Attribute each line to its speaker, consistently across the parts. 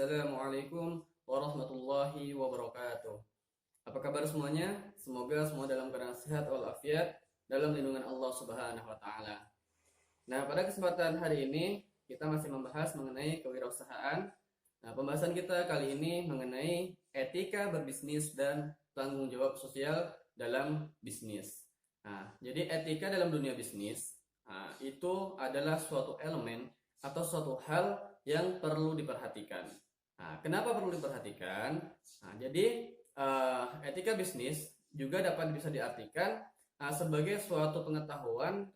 Speaker 1: Assalamualaikum warahmatullahi wabarakatuh. Apa kabar semuanya? Semoga semua dalam keadaan sehat walafiat dalam lindungan Allah Subhanahu wa taala. Nah, pada kesempatan hari ini kita masih membahas mengenai kewirausahaan. Nah, pembahasan kita kali ini mengenai etika berbisnis dan tanggung jawab sosial dalam bisnis. Nah, jadi etika dalam dunia bisnis itu adalah suatu elemen atau suatu hal yang perlu diperhatikan. Nah, kenapa perlu diperhatikan? Nah, jadi etika bisnis juga bisa diartikan sebagai suatu pengetahuan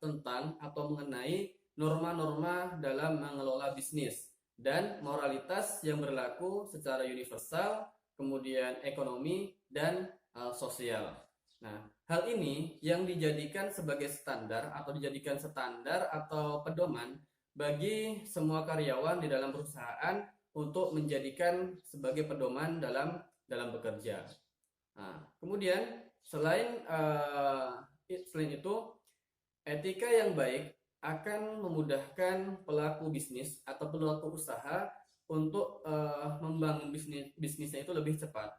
Speaker 1: tentang atau mengenai norma-norma dalam mengelola bisnis dan moralitas yang berlaku secara universal, kemudian ekonomi dan sosial. Nah, hal ini yang dijadikan sebagai standar atau pedoman bagi semua karyawan di dalam perusahaan untuk menjadikan sebagai pedoman dalam bekerja. Nah, kemudian selain itu, etika yang baik akan memudahkan pelaku bisnis atau pelaku usaha untuk membangun bisnisnya itu lebih cepat.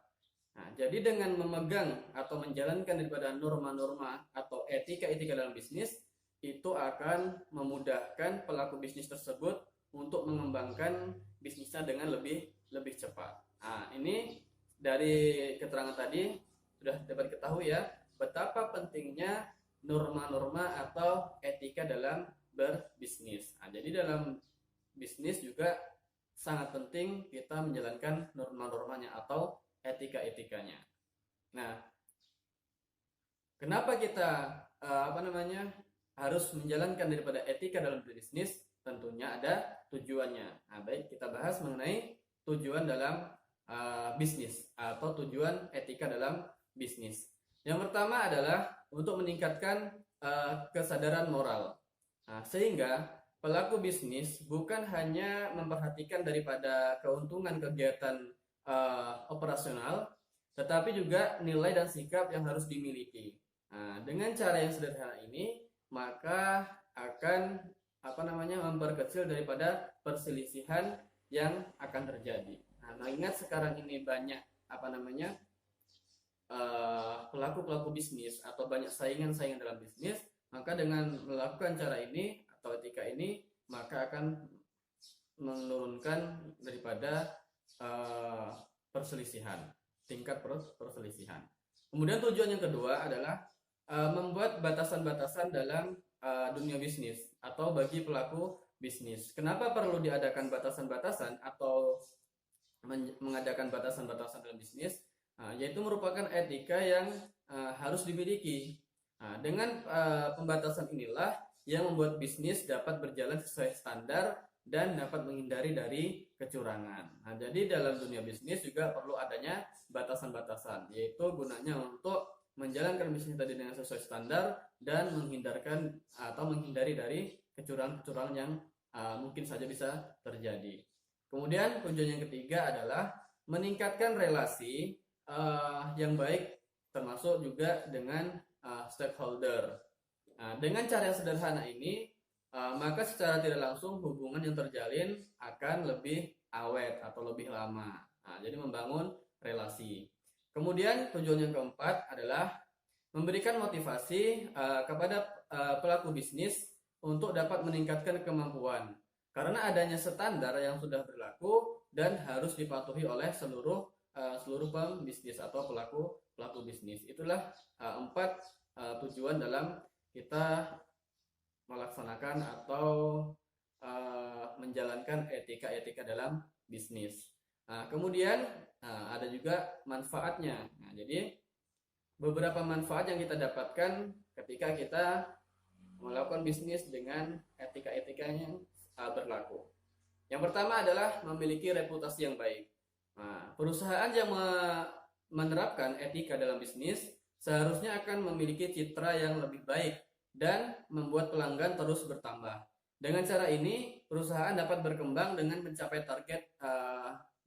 Speaker 1: Nah, jadi dengan memegang atau menjalankan daripada norma-norma atau etika-etika dalam bisnis, itu akan memudahkan pelaku bisnis tersebut untuk mengembangkan bisnisnya dengan lebih cepat. Nah, ini dari keterangan tadi sudah dapat diketahui ya, betapa pentingnya norma-norma atau etika dalam berbisnis. Nah, jadi dalam bisnis juga sangat penting kita menjalankan norma-normanya atau etika-etikanya. Nah, kenapa kita harus menjalankan daripada etika dalam berbisnis? Tentunya ada tujuannya. Nah, baik, kita bahas mengenai tujuan dalam bisnis atau tujuan etika dalam bisnis. Yang pertama adalah untuk meningkatkan kesadaran moral. Nah, sehingga pelaku bisnis bukan hanya memperhatikan daripada keuntungan kegiatan operasional, tetapi juga nilai dan sikap yang harus dimiliki. Nah, dengan cara yang sederhana ini, maka akan memperkecil daripada perselisihan yang akan terjadi. Nah, mengingat sekarang ini banyak pelaku-pelaku bisnis atau banyak saingan-saingan dalam bisnis, maka dengan melakukan cara ini atau etika ini, maka akan menurunkan daripada tingkat perselisihan. Kemudian tujuan yang kedua adalah membuat batasan-batasan dalam dunia bisnis atau bagi pelaku bisnis. Kenapa perlu diadakan batasan-batasan atau mengadakan batasan-batasan dalam bisnis? Yaitu merupakan etika yang harus dimiliki. Dengan pembatasan inilah yang membuat bisnis dapat berjalan sesuai standar dan dapat menghindari dari kecurangan. Nah, jadi dalam dunia bisnis juga perlu adanya batasan-batasan, yaitu gunanya untuk menjalankan bisnis tadi dengan sesuai standar dan menghindari dari kecurangan-kecurangan yang mungkin saja bisa terjadi. Kemudian tujuan yang ketiga adalah meningkatkan relasi yang baik, termasuk juga dengan stakeholder. Nah, dengan cara yang sederhana ini, maka secara tidak langsung hubungan yang terjalin akan lebih awet atau lebih lama. Nah, jadi membangun relasi. Kemudian tujuan yang keempat adalah memberikan motivasi kepada pelaku bisnis untuk dapat meningkatkan kemampuan. Karena adanya standar yang sudah berlaku dan harus dipatuhi oleh seluruh pembisnis atau pelaku bisnis. Itulah 4 tujuan dalam kita melaksanakan atau menjalankan etika-etika dalam bisnis. Nah, kemudian ada juga manfaatnya. Nah, jadi beberapa manfaat yang kita dapatkan ketika kita melakukan bisnis dengan etika-etika yang berlaku. Yang pertama adalah memiliki reputasi yang baik. Nah, perusahaan yang menerapkan etika dalam bisnis seharusnya akan memiliki citra yang lebih baik dan membuat pelanggan terus bertambah. Dengan cara ini, perusahaan dapat berkembang dengan mencapai target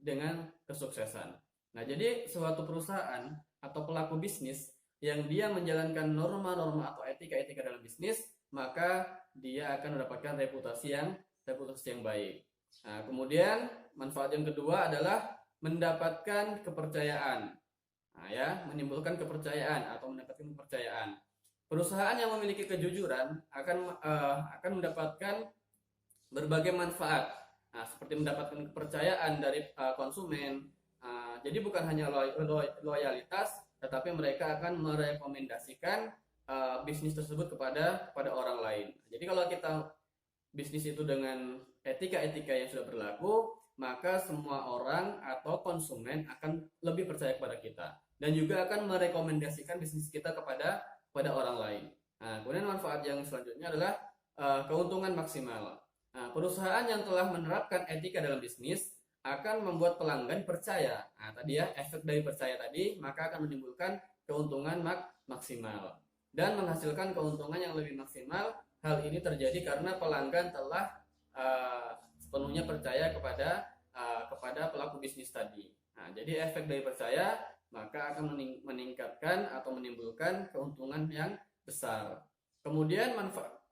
Speaker 1: dengan kesuksesan. Nah, jadi suatu perusahaan atau pelaku bisnis yang dia menjalankan norma-norma atau etika-etika dalam bisnis, maka dia akan mendapatkan reputasi yang baik. Nah, kemudian manfaat yang kedua adalah mendapatkan kepercayaan. Nah, ya, menimbulkan kepercayaan atau mendapatkan kepercayaan. Perusahaan yang memiliki kejujuran akan mendapatkan berbagai manfaat. Nah, seperti mendapatkan kepercayaan dari konsumen. Jadi bukan hanya loyalitas, tetapi mereka akan merekomendasikan bisnis tersebut kepada orang lain. Jadi kalau kita bisnis itu dengan etika-etika yang sudah berlaku, maka semua orang atau konsumen akan lebih percaya kepada kita dan juga akan merekomendasikan bisnis kita kepada orang lain. Nah, kemudian manfaat yang selanjutnya adalah keuntungan maksimal. Nah, perusahaan yang telah menerapkan etika dalam bisnis akan membuat pelanggan percaya. Nah, tadi ya, efek dari percaya tadi, maka akan menimbulkan keuntungan maksimal dan menghasilkan keuntungan yang lebih maksimal. Hal ini terjadi karena pelanggan telah sepenuhnya percaya kepada pelaku bisnis tadi. Nah, jadi efek dari percaya maka akan meningkatkan atau menimbulkan keuntungan yang besar. Kemudian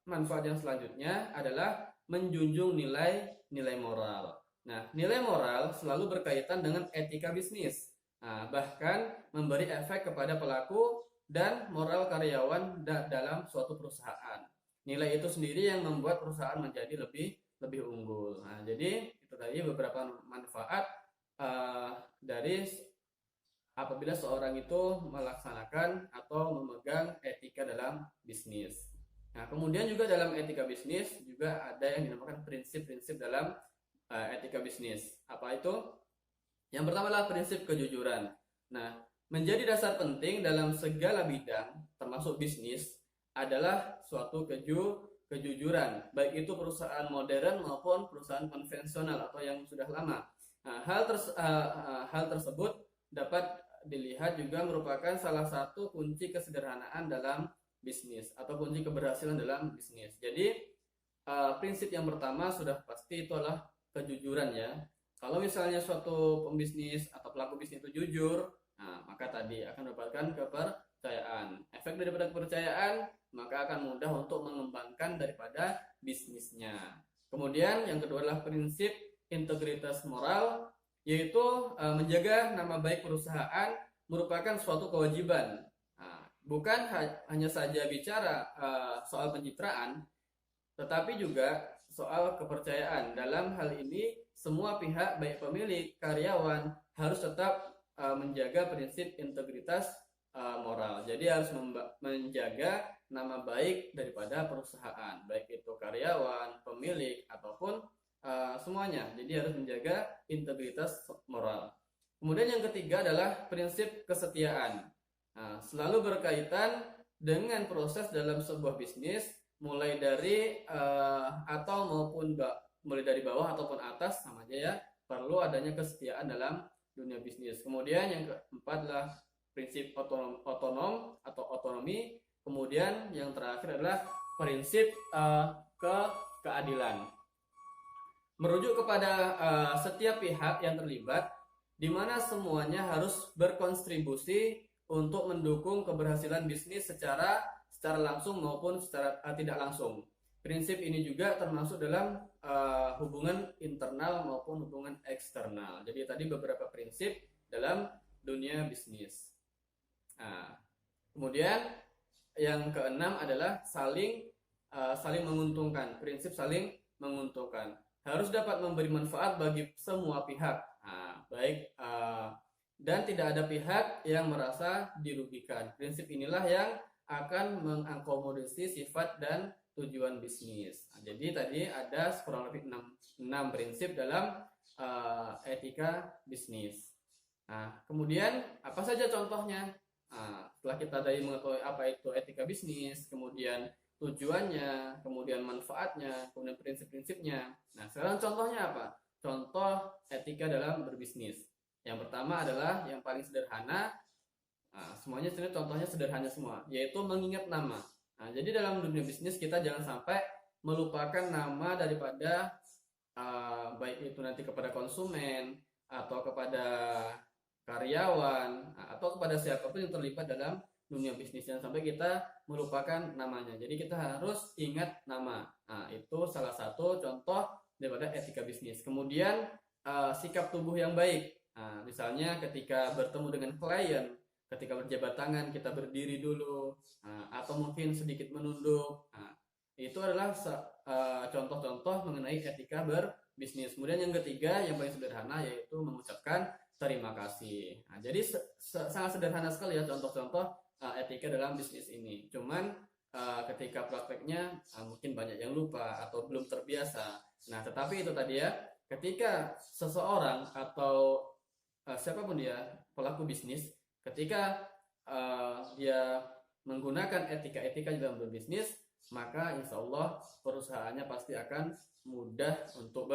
Speaker 1: manfaat yang selanjutnya adalah menjunjung nilai moral. Nah, nilai moral selalu berkaitan dengan etika bisnis. Nah, bahkan memberi efek kepada pelaku dan moral karyawan dalam suatu perusahaan. Nilai itu sendiri yang membuat perusahaan menjadi lebih unggul. Nah, jadi itu tadi beberapa manfaat dari apabila seorang itu melaksanakan atau memegang etika dalam bisnis. Nah, kemudian juga dalam etika bisnis juga ada yang dinamakan prinsip-prinsip dalam etika bisnis. Apa itu? Yang pertama adalah prinsip kejujuran. Nah, menjadi dasar penting dalam segala bidang, termasuk bisnis, adalah suatu kejujuran, baik itu perusahaan modern maupun perusahaan konvensional atau yang sudah lama. Nah, hal tersebut dapat dilihat juga merupakan salah satu kunci kesederhanaan dalam bisnis atau kunci keberhasilan dalam bisnis. Jadi prinsip yang pertama sudah pasti itu adalah kejujuran ya. Kalau misalnya suatu pembisnis atau pelaku bisnis itu jujur, nah, maka tadi akan mendapatkan kepercayaan. Efek daripada kepercayaan maka akan mudah untuk mengembangkan daripada bisnisnya. Kemudian yang kedua adalah prinsip integritas moral, yaitu menjaga nama baik perusahaan merupakan suatu kewajiban. Nah, bukan hanya saja bicara soal pencitraan, tetapi juga soal kepercayaan. Dalam hal ini semua pihak baik pemilik, karyawan harus tetap menjaga prinsip integritas moral. Jadi harus menjaga nama baik daripada perusahaan, baik itu karyawan, pemilik ataupun semuanya. Jadi harus menjaga integritas moral. Kemudian yang ketiga adalah prinsip kesetiaan. Nah, selalu berkaitan dengan proses dalam sebuah bisnis, mulai dari mulai dari bawah ataupun atas, sama aja ya. Perlu adanya kesetiaan dalam dunia bisnis. Kemudian yang keempat adalah prinsip otonom atau otonomi. Kemudian yang terakhir adalah prinsip keadilan. Merujuk kepada setiap pihak yang terlibat, di mana semuanya harus berkontribusi untuk mendukung keberhasilan bisnis secara langsung maupun secara tidak langsung. Prinsip ini juga termasuk dalam hubungan internal maupun hubungan eksternal. Jadi tadi beberapa prinsip dalam dunia bisnis. Nah, kemudian yang keenam adalah saling menguntungkan. Prinsip saling menguntungkan harus dapat memberi manfaat bagi semua pihak. Nah, dan tidak ada pihak yang merasa dirugikan. Prinsip inilah yang akan mengakomodasi sifat dan tujuan bisnis. Nah, jadi tadi ada kurang lebih 6 prinsip dalam etika bisnis. Nah, kemudian apa saja contohnya? Nah, setelah kita tadi mengetahui apa itu etika bisnis, kemudian tujuannya, kemudian manfaatnya, kemudian prinsip-prinsipnya. Nah, sekarang contohnya apa? Contoh etika dalam berbisnis. Yang pertama adalah yang paling sederhana. Nah, semuanya sebenarnya contohnya sederhana semua, yaitu mengingat nama. Nah, jadi dalam dunia bisnis kita jangan sampai melupakan nama daripada baik itu nanti kepada konsumen atau kepada karyawan atau kepada siapapun yang terlibat dalam dunia bisnis. Jangan sampai kita melupakan namanya. Jadi kita harus ingat nama. Nah, itu salah satu contoh daripada etika bisnis. Kemudian sikap tubuh yang baik. Nah, misalnya ketika bertemu dengan klien, ketika berjabat tangan kita berdiri dulu, atau mungkin sedikit menunduk. Nah, itu adalah contoh-contoh mengenai etika berbisnis. Kemudian yang ketiga, yang paling sederhana, yaitu mengucapkan terima kasih. Nah, jadi sangat sederhana sekali ya contoh-contoh etika dalam bisnis ini. Cuman ketika prakteknya mungkin banyak yang lupa atau belum terbiasa. Nah, tetapi itu tadi ya, ketika seseorang atau siapapun dia pelaku bisnis, ketika dia menggunakan etika-etika dalam berbisnis, maka insya Allah perusahaannya pasti akan mudah untuk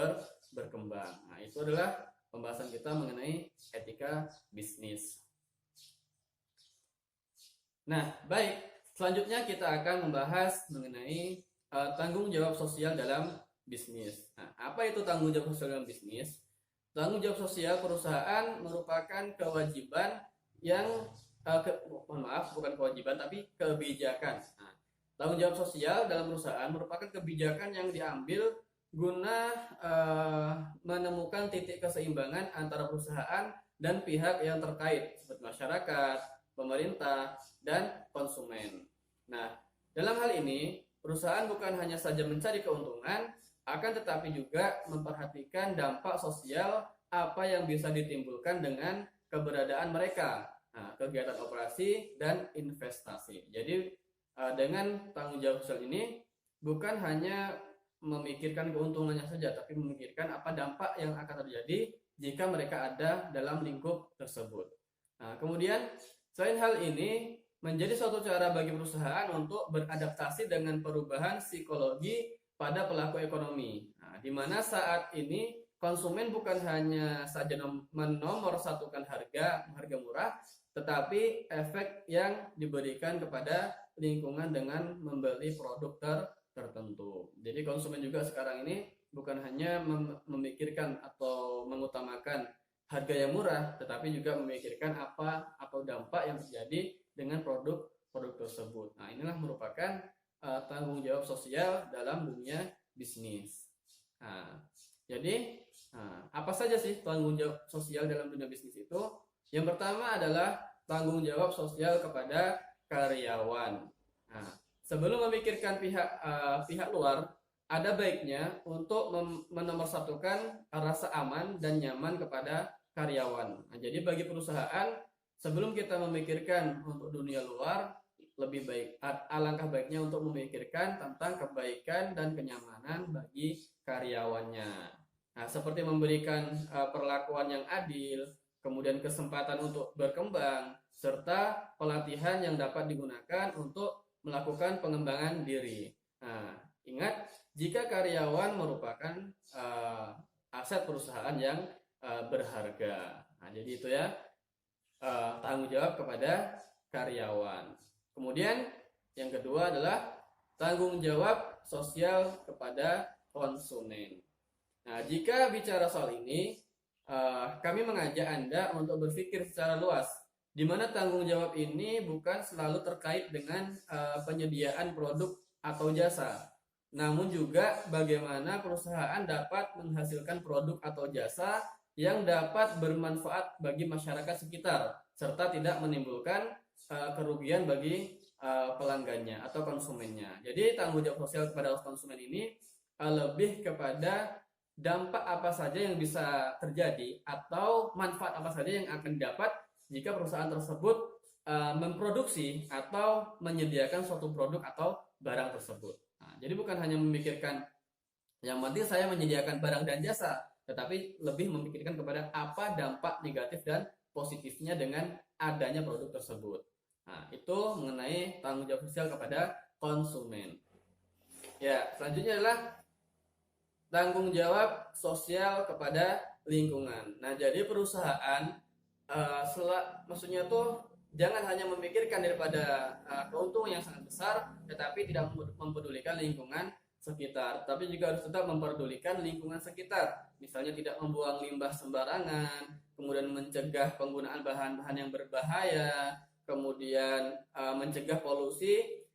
Speaker 1: berkembang. Nah, itu adalah pembahasan kita mengenai etika bisnis. Nah, baik. Selanjutnya kita akan membahas mengenai tanggung jawab sosial dalam bisnis. Nah, apa itu tanggung jawab sosial dalam bisnis? Tanggung jawab sosial perusahaan merupakan kewajiban yang bukan kewajiban tapi kebijakan. Nah, tanggung jawab sosial dalam perusahaan merupakan kebijakan yang diambil guna menemukan titik keseimbangan antara perusahaan dan pihak yang terkait seperti masyarakat, pemerintah, dan konsumen. Nah, dalam hal ini perusahaan bukan hanya saja mencari keuntungan, akan tetapi juga memperhatikan dampak sosial apa yang bisa ditimbulkan dengan keberadaan mereka, kegiatan operasi dan investasi. Jadi dengan tanggung jawab sosial ini bukan hanya memikirkan keuntungannya saja, tapi memikirkan apa dampak yang akan terjadi jika mereka ada dalam lingkup tersebut. Nah, kemudian selain hal ini, menjadi suatu cara bagi perusahaan untuk beradaptasi dengan perubahan psikologi pada pelaku ekonomi. Nah, di mana saat ini konsumen bukan hanya saja menomorsatukan harga murah, tetapi efek yang diberikan kepada lingkungan dengan membeli produk tertentu. Jadi konsumen juga sekarang ini bukan hanya memikirkan atau mengutamakan harga yang murah, tetapi juga memikirkan apa dampak yang terjadi dengan produk tersebut. Nah, inilah merupakan tanggung jawab sosial dalam dunia bisnis. Nah, jadi apa saja sih tanggung jawab sosial dalam dunia bisnis itu? Yang pertama adalah tanggung jawab sosial kepada karyawan. Nah, sebelum memikirkan pihak luar, ada baiknya untuk menomorsatukan rasa aman dan nyaman kepada karyawan. Nah, jadi bagi perusahaan, sebelum kita memikirkan untuk dunia luar, lebih baik alangkah baiknya untuk memikirkan tentang kebaikan dan kenyamanan bagi karyawannya. Nah, seperti memberikan perlakuan yang adil, kemudian kesempatan untuk berkembang, serta pelatihan yang dapat digunakan untuk melakukan pengembangan diri. Nah, ingat, jika karyawan merupakan aset perusahaan yang berharga. Nah, jadi itu ya tanggung jawab kepada karyawan. Kemudian yang kedua adalah tanggung jawab sosial kepada konsumen. Nah, jika bicara soal ini, kami mengajak Anda untuk berpikir secara luas, di mana tanggung jawab ini bukan selalu terkait dengan penyediaan produk atau jasa, namun juga bagaimana perusahaan dapat menghasilkan produk atau jasa yang dapat bermanfaat bagi masyarakat sekitar, serta tidak menimbulkan kerugian bagi pelanggannya atau konsumennya. Jadi tanggung jawab sosial kepada konsumen ini lebih kepada dampak apa saja yang bisa terjadi atau manfaat apa saja yang akan didapat jika perusahaan tersebut memproduksi atau menyediakan suatu produk atau barang tersebut. Nah, jadi bukan hanya memikirkan yang penting saya menyediakan barang dan jasa, tetapi lebih memikirkan kepada apa dampak negatif dan positifnya dengan adanya produk tersebut. Nah, itu mengenai tanggung jawab sosial kepada konsumen. Ya, selanjutnya adalah tanggung jawab sosial kepada lingkungan. Nah, jadi perusahaan maksudnya tuh jangan hanya memikirkan daripada keuntungan yang sangat besar, tetapi tidak mempedulikan lingkungan sekitar, tapi juga harus tetap memperdulikan lingkungan sekitar. Misalnya tidak membuang limbah sembarangan, kemudian mencegah penggunaan bahan-bahan yang berbahaya, kemudian mencegah polusi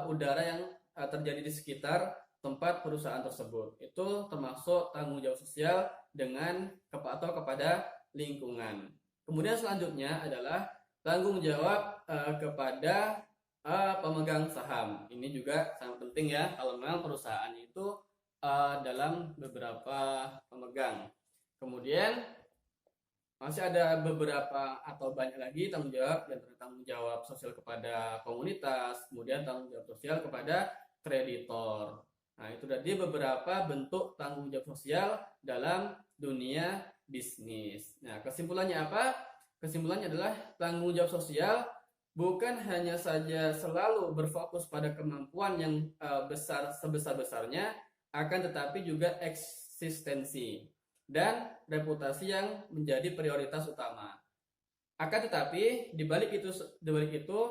Speaker 1: udara yang terjadi di sekitar tempat perusahaan tersebut. Itu termasuk tanggung jawab sosial atau kepada lingkungan. Kemudian selanjutnya adalah tanggung jawab kepada pemegang saham. Ini juga sangat penting ya, kalau memang perusahaan itu dalam beberapa pemegang. Kemudian masih ada beberapa atau banyak lagi tanggung jawab, dan tanggung jawab sosial kepada komunitas, kemudian tanggung jawab sosial kepada kreditor. Nah, itu tadi beberapa bentuk tanggung jawab sosial dalam dunia bisnis. Nah, kesimpulannya apa? Kesimpulannya adalah tanggung jawab sosial bukan hanya saja selalu berfokus pada kemampuan yang sebesar-besarnya, akan tetapi juga eksistensi dan reputasi yang menjadi prioritas utama. Akan tetapi di balik itu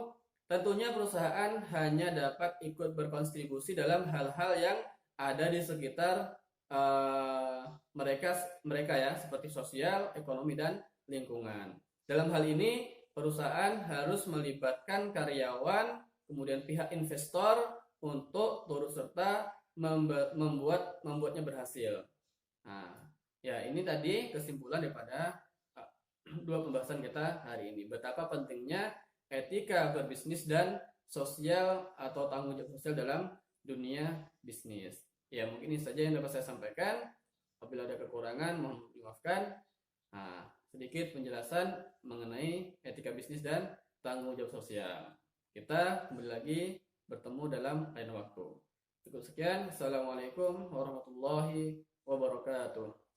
Speaker 1: tentunya perusahaan hanya dapat ikut berkontribusi dalam hal-hal yang ada di sekitar mereka ya, seperti sosial, ekonomi, dan lingkungan. Dalam hal ini perusahaan harus melibatkan karyawan, kemudian pihak investor untuk turut serta membuatnya berhasil. Nah, ya, ini tadi kesimpulan daripada dua pembahasan kita hari ini. Betapa pentingnya etika berbisnis dan sosial atau tanggung jawab sosial dalam dunia bisnis. Ya, mungkin ini saja yang dapat saya sampaikan. Apabila ada kekurangan, mohon dimaafkan. Nah, sedikit penjelasan mengenai etika bisnis dan tanggung jawab sosial. Kita kembali lagi bertemu dalam lain waktu. Cukup sekian. Assalamualaikum warahmatullahi wabarakatuh.